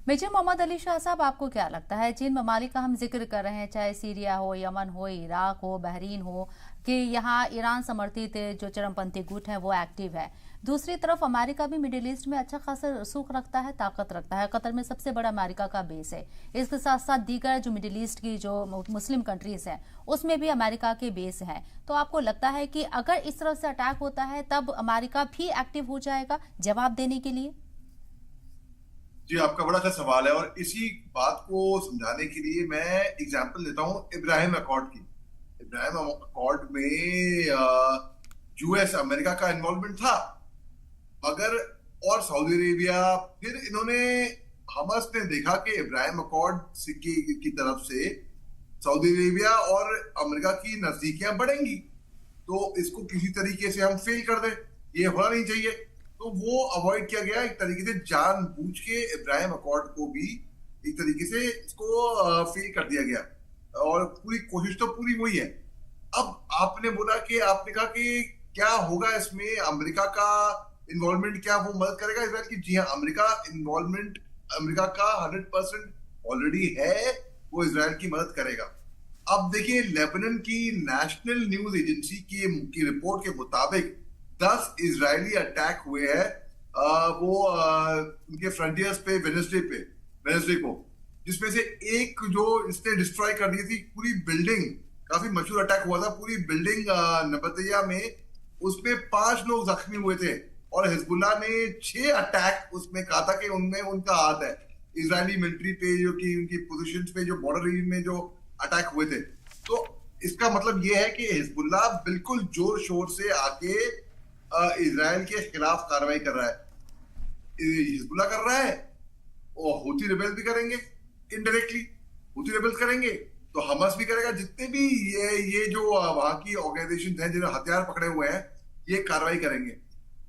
Major Mohammad Ali Shah साहब, आपको क्या लगता है जिन ममालिक का हम जिक्र कर रहे हैं, चाहे सीरिया हो, यमन हो, इराक हो, बहरीन हो, कि यहाँ ईरान समर्थित जो चरमपंथी गुट है वो एक्टिव है। दूसरी तरफ अमेरिका भी मिडिल ईस्ट में अच्छा खासा रसूख रखता है, ताकत रखता है। कतर में सबसे बड़ा अमेरिका का बेस है। इसके साथ साथ दीगर जो मिडिल ईस्ट की जो मुस्लिम कंट्रीज हैं उसमें भी अमेरिका के बेस हैं। तो आपको लगता है कि अगर इस तरह से अटैक होता है तब अमेरिका भी एक्टिव हो जाएगा जवाब देने के लिए? जी, आपका बड़ा अच्छा सवाल है और इसी बात को समझाने के लिए मैं एग्जांपल देता हूं इब्राहिम अकॉर्ड की। इब्राहिम अकॉर्ड में यूएस अमेरिका का इन्वॉल्वमेंट था, मगर और सऊदी अरेबिया, फिर इन्होंने हमास ने देखा कि इब्राहिम अकॉर्ड की तरफ से सऊदी अरेबिया और अमेरिका की नजदीकियां बढ़ेंगी, तो इसको किसी तरीके से हम फेल कर दें, ये होना नहीं चाहिए। तो वो अवॉइड किया गया एक तरीके से, जानबूझ के इब्राहिम अकॉर्ड को भी एक तरीके से इसको फेल कर दिया गया और पूरी कोशिश तो पूरी वही है। अब आपने बोला कि आपने कहा कि क्या होगा इसमें, अमेरिका का इन्वॉल्वमेंट क्या वो मदद करेगा इसराइल की? जी हाँ, अमेरिका इन्वॉल्वमेंट, अमेरिका का 100% ऑलरेडी है, वो इसराइल की मदद करेगा। अब देखिए, लेबनान की नेशनल न्यूज एजेंसी की रिपोर्ट के मुताबिक 10 इजरायली अटैक हुए हैं उनके फ्रंटियर्स पे वेनेसडे को, जिसमें से एक जो इसने डिस्ट्रॉय कर दी थी पूरी बिल्डिंग, काफी मशहूर अटैक हुआ था, पूरी बिल्डिंग नबतिया में, उसमें 5 लोग जख्मी हुए थे और हिजबुल्लाह ने 6 अटैक उसमें कहा था कि उनमें उनका हाथ है, इजरायली मिलिट्री पे जो कि उनकी पोजीशंस पे जो बॉर्डर रीजन में जो अटैक हुए थे। तो इसका मतलब यह है कि हिजबुल्लाह बिल्कुल जोर शोर से आके इजराइल के खिलाफ कार्रवाई कर रहा है। हिजबुल्लाह कर रहा है और हूती रिबेल भी करेंगे, इनडायरेक्टली हूती रिबेल करेंगे तो हमास भी करेगा। जितने भी ये जो वहां की ऑर्गेनाइजेशन हैं जिन्होंने हथियार पकड़े हुए हैं, ये कार्रवाई करेंगे।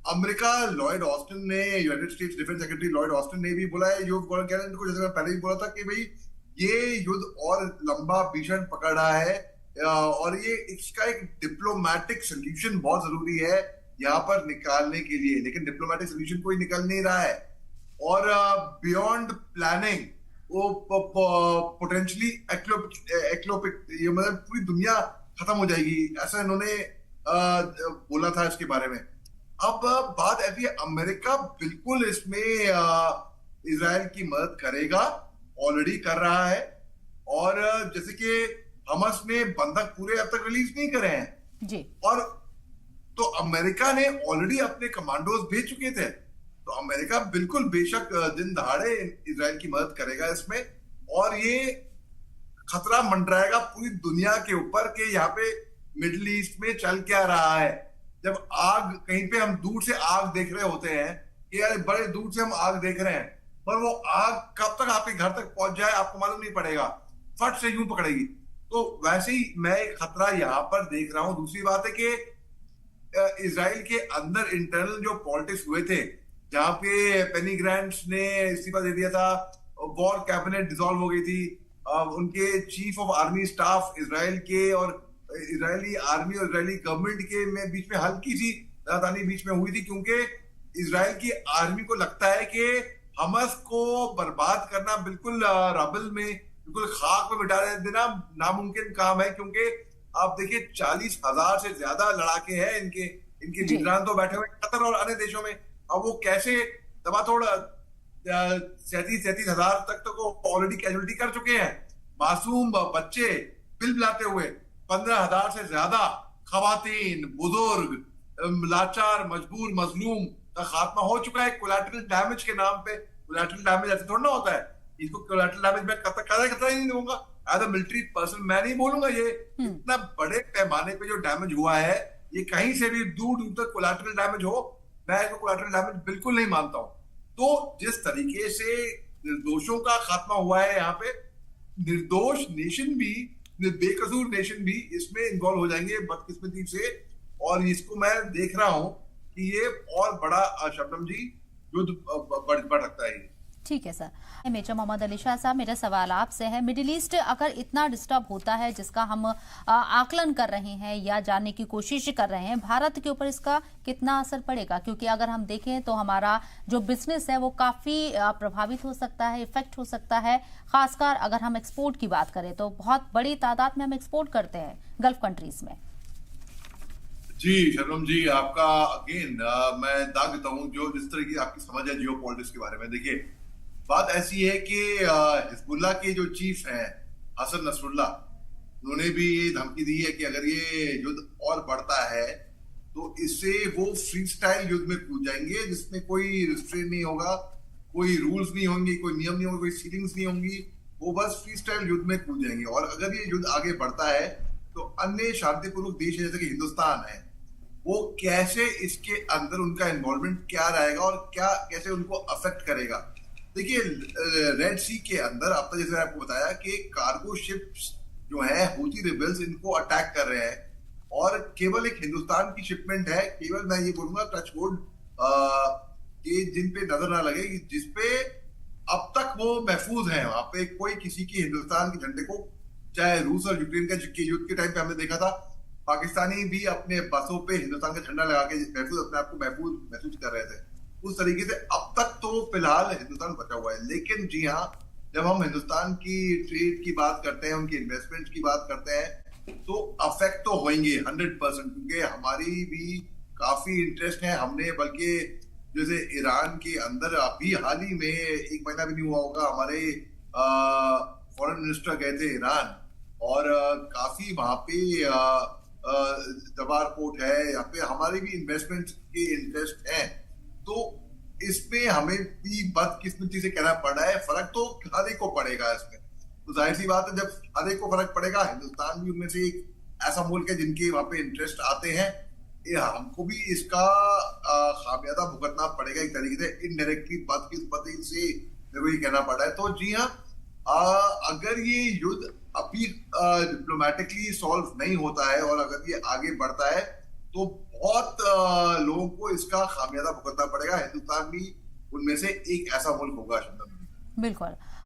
अमेरिका, लॉयड ऑस्टिन ने, United states defence secretary Lloyd Austin ने भी बोला है युद्ध को, जैसे मैं पहले भी बोला था कि भाई ये युद्ध और लंबा भीषण पकड़ रहा है और ये इसका एक डिप्लोमेटिक सोल्यूशन बहुत जरूरी है यहाँ पर निकालने के लिए, लेकिन डिप्लोमेटिक सोल्यूशन कोई निकल नहीं रहा है। और बियॉन्ड प्लानिंग वो पोटेंशियली एक्लोपिक, ये मतलब पूरी दुनिया खत्म हो जाएगी, ऐसा इन्होंने बोला था इसके बारे में। अब बात ऐसी है, अमेरिका बिल्कुल इसमें इजराइल की मदद करेगा, ऑलरेडी कर रहा है। और जैसे कि हमास ने बंधक पूरे अब तक रिलीज नहीं करे हैं जी। और तो अमेरिका ने ऑलरेडी अपने कमांडोज भेज चुके थे, तो अमेरिका बिल्कुल बेशक दिन दहाड़े इजराइल की मदद करेगा इसमें। और ये खतरा मंडराएगा पूरी दुनिया के ऊपर कि यहाँ पे मिडिल ईस्ट में चल क्या रहा है। जब आग कहीं पे, हम दूर से आग देख रहे होते हैं कि यार बड़े दूर से हम आग देख रहे हैं, पर वो आग कब तक आपके घर तक पहुंच जाए आपको मालूम नहीं पड़ेगा, फट से यूं पकड़ेगी। तो वैसे ही मैं एक खतरा यहां पर देख रहा हूं। दूसरी बात है कि इजराइल के अंदर इंटरनल जो पॉलिटिक्स हुए थे, जहां पे पेनी ग्रांट्स ने इस्तीफा दे दिया था, वॉर कैबिनेट डिसॉल्व हो गई थी, उनके chief of army staff Israel के और इजरायली आर्मी और इजरायली गवर्नमेंट के में बीच में हल्की सी तनातनी बीच में हुई थी, क्योंकि इजराइल की आर्मी को लगता है कि हमास को बर्बाद करना बिल्कुल रबल में, बिल्कुल खाक में मिटा देना नामुमकिन काम है। क्योंकि आप देखिए 40,000 से ज्यादा लड़ाके हैं इनके इनके लीडरान तो बैठे हुए कतर और अन्य देशों में। अब वो कैसे दबातोड़ 37,000 तक तो ऑलरेडी कैजुअलिटी कर चुके हैं, मासूम बच्चे बिलबिलाते हुए 15,000 से ज्यादा खवातीन, बुजुर्ग, लाचार, मजबूर, मजलूम का खात्मा हो चुका है कोलैटरल डैमेज के नाम पे। कोलैटरल डैमेज ऐसे थोड़ा ना होता है, इसको कोलैटरल डैमेज मैं कतरा ही नहीं दूंगा एज अ मिलिट्री पर्सन, मैं नहीं बोलूंगा। ये इतना बड़े पैमाने पे जो डैमेज हुआ है, ये कहीं से भी दूर दूर तक कोलैटरल डैमेज हो, मैं इसको कोलैटरल डैमेज बिल्कुल नहीं मानता हूं। तो जिस तरीके से निर्दोषों का खात्मा हुआ है यहाँ पे, निर्दोष नेशन भी, बेकसूर नेशन भी इसमें इन्वॉल्व हो जाएंगे बदकिस्मती से। और इसको मैं देख रहा हूं कि ये और बड़ा शबनम जी युद्ध बढ़ सकता है। ठीक है सर। मेजर मोहम्मद अली शाह साहब, मेरा सवाल आपसे है, मिडिल ईस्ट अगर इतना डिस्टर्ब होता है जिसका हम आकलन कर रहे हैं या जानने की कोशिश कर रहे हैं, भारत के ऊपर इसका कितना असर पड़ेगा? क्योंकि अगर हम देखें तो हमारा जो बिजनेस है वो काफी प्रभावित हो सकता है, इफेक्ट हो सकता है। खासकर अगर हम एक्सपोर्ट की बात करें तो बहुत बड़ी तादाद में हम एक्सपोर्ट करते हैं गल्फ कंट्रीज में। जी शर्म जी, आपका अगेन मैं दाग देता हूँ जो जिस तरह की आपकी समझ है जियो पॉलिटिक्स के बारे में। देखिए, बात ऐसी है कि हिजबुल्लाह के जो चीफ हैं हसन नसरुल्लाह, उन्होंने भी ये धमकी दी है कि अगर ये युद्ध और बढ़ता है तो इससे वो फ्री स्टाइल युद्ध में कूद जाएंगे, जिसमें कोई रिस्ट्रेन नहीं होगा, कोई रूल्स नहीं होंगे, कोई नियम नहीं होंगे, कोई सीलिंग्स नहीं होंगी, वो बस फ्री स्टाइल युद्ध में कूद जाएंगे। और अगर ये युद्ध आगे बढ़ता है तो अन्य शांतिपूर्वक देश जैसे कि हिंदुस्तान है, वो कैसे इसके अंदर उनका इन्वॉल्वमेंट क्या रहेगा और क्या कैसे उनको अफेक्ट करेगा। देखिए, रेड सी के अंदर अब तक जैसे आपको बताया कि कार्गो शिप्स जो है हूथी रिबेल्स इनको अटैक कर रहे हैं, और केवल एक हिंदुस्तान की शिपमेंट है, केवल मैं ये बोलूंगा टच वुड कि जिन पे नजर ना लगे, जिसपे अब तक वो महफूज है। वहां पे कोई किसी की हिंदुस्तान के झंडे को, चाहे रूस और यूक्रेन के युद्ध के टाइम पे हमने देखा था, पाकिस्तानी भी अपने बसों पे हिंदुस्तान का झंडा लगा के महफूज अपने आप को महफूज महसूस कर रहे थे। उस तरीके से अब तक तो फिलहाल हिंदुस्तान बचा हुआ है। लेकिन जी हाँ, जब हम हिंदुस्तान की ट्रेड की बात करते हैं, उनकी इन्वेस्टमेंट की बात करते हैं, तो अफेक्ट तो होंगे 100%, क्योंकि हमारी भी काफी इंटरेस्ट है। हमने बल्कि जैसे ईरान के अंदर अभी हाल ही में 1 महीना भी नहीं हुआ होगा, हमारे फॉरेन मिनिस्टर गए थे ईरान, और काफी वहां पे जवार पोर्ट है, यहाँ पे हमारे भी इन्वेस्टमेंट के इंटरेस्ट है। तो इसमें हमें भी बदकिस्मती से कहना पड़ रहा है, फर्क तो हर एक को पड़ेगा इसमें। तो जाहिर सी बात है, जब हर एक को फर्क पड़ेगा, हिंदुस्तान भी उनमें से एक ऐसा मुल्क है जिनके वहां पे इंटरेस्ट आते हैं, ये हमको भी इसका खामियाजा भुगतना पड़ेगा एक तरीके से, इनडायरेक्टली बदकिस्मती से मेरे को ये कहना पड़ रहा है। तो जी हाँ, अगर ये युद्ध अभी डिप्लोमेटिकली सॉल्व नहीं होता है और अगर ये आगे बढ़ता है तो बहुत लोगों को इसका खामियाजा भुगतना पड़ेगा। हिंदुस्तान भी उनमें से एक ऐसा मुल्क होगा। बिल्कुल।